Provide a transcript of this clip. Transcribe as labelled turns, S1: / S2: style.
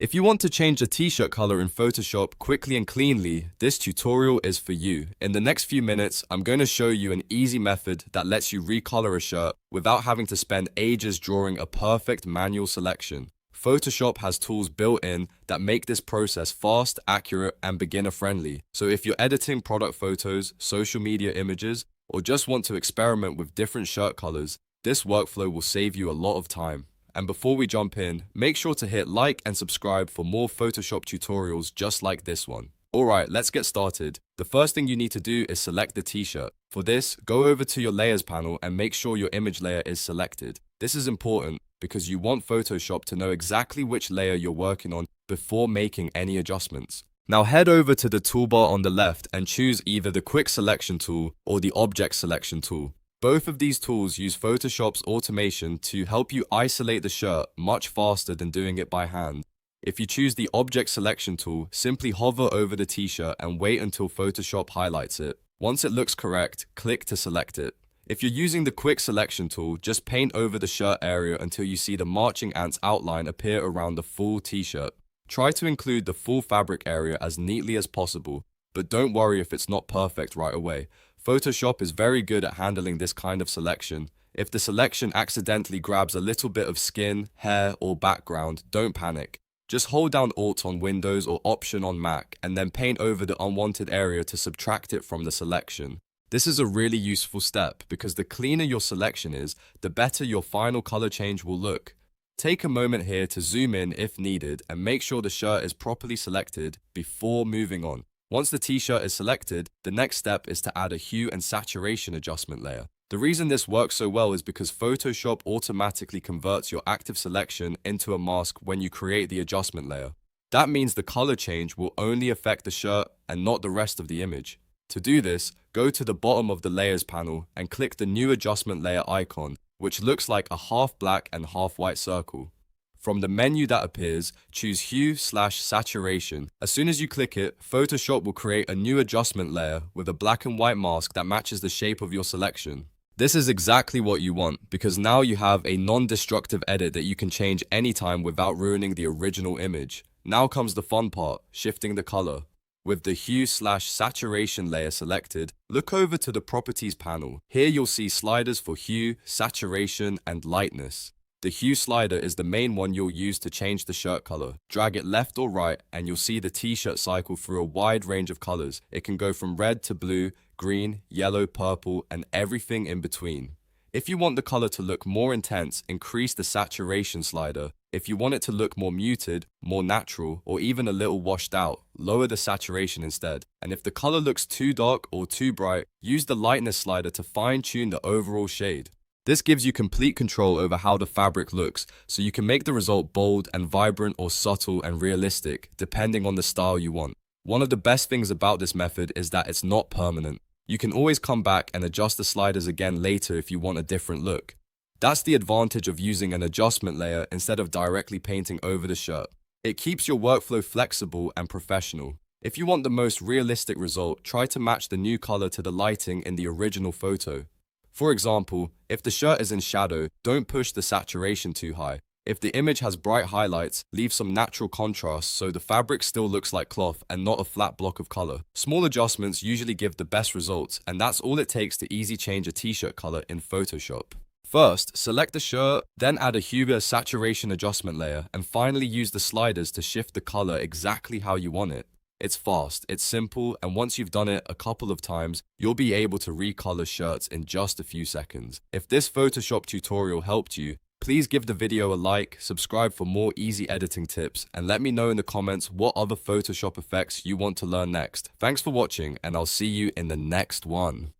S1: If you want to change a t-shirt color in Photoshop quickly and cleanly, this tutorial is for you. In the next few minutes, I'm going to show you an easy method that lets you recolor a shirt without having to spend ages drawing a perfect manual selection. Photoshop has tools built in that make this process fast, accurate, and beginner-friendly. So if you're editing product photos, social media images, or just want to experiment with different shirt colors, this workflow will save you a lot of time. And before we jump in, make sure to hit like and subscribe for more Photoshop tutorials just like this one. Alright, let's get started. The first thing you need to do is select the t-shirt. For this, go over to your layers panel and make sure your image layer is selected. This is important because you want Photoshop to know exactly which layer you're working on before making any adjustments. Now head over to the toolbar on the left and choose either the Quick Selection tool or the Object Selection tool. Both of these tools use Photoshop's automation to help you isolate the shirt much faster than doing it by hand. If you choose the Object Selection tool, simply hover over the t-shirt and wait until Photoshop highlights it. Once it looks correct, click to select it. If you're using the Quick Selection tool, just paint over the shirt area until you see the marching ants outline appear around the full t-shirt. Try to include the full fabric area as neatly as possible, but don't worry if it's not perfect right away. Photoshop is very good at handling this kind of selection. If the selection accidentally grabs a little bit of skin, hair, or background, don't panic. Just hold down Alt on Windows or Option on Mac and then paint over the unwanted area to subtract it from the selection. This is a really useful step because the cleaner your selection is, the better your final color change will look. Take a moment here to zoom in if needed and make sure the shirt is properly selected before moving on. Once the t-shirt is selected, the next step is to add a hue and saturation adjustment layer. The reason this works so well is because Photoshop automatically converts your active selection into a mask when you create the adjustment layer. That means the color change will only affect the shirt and not the rest of the image. To do this, go to the bottom of the Layers panel and click the New Adjustment Layer icon, which looks like a half black and half white circle. From the menu that appears, choose Hue/Saturation. As soon as you click it, Photoshop will create a new adjustment layer with a black and white mask that matches the shape of your selection. This is exactly what you want, because now you have a non-destructive edit that you can change anytime without ruining the original image. Now comes the fun part, shifting the color. With the Hue/Saturation layer selected, look over to the Properties panel. Here you'll see sliders for Hue, Saturation, and Lightness. The Hue slider is the main one you'll use to change the shirt color. Drag it left or right and you'll see the t-shirt cycle through a wide range of colors. It can go from red to blue, green, yellow, purple, and everything in between. If you want the color to look more intense, increase the saturation slider. If you want it to look more muted, more natural, or even a little washed out, lower the saturation instead. And if the color looks too dark or too bright, use the lightness slider to fine-tune the overall shade. This gives you complete control over how the fabric looks, so you can make the result bold and vibrant or subtle and realistic, depending on the style you want. One of the best things about this method is that it's not permanent. You can always come back and adjust the sliders again later if you want a different look. That's the advantage of using an adjustment layer instead of directly painting over the shirt. It keeps your workflow flexible and professional. If you want the most realistic result, try to match the new color to the lighting in the original photo. For example, if the shirt is in shadow, don't push the saturation too high. If the image has bright highlights, leave some natural contrast so the fabric still looks like cloth and not a flat block of color. Small adjustments usually give the best results, and that's all it takes to easy change a t-shirt color in Photoshop. First, select the shirt, then add a Hue saturation adjustment layer, and finally use the sliders to shift the color exactly how you want it. It's fast, it's simple, and once you've done it a couple of times, you'll be able to recolor shirts in just a few seconds. If this Photoshop tutorial helped you, please give the video a like, subscribe for more easy editing tips, and let me know in the comments what other Photoshop effects you want to learn next. Thanks for watching, and I'll see you in the next one.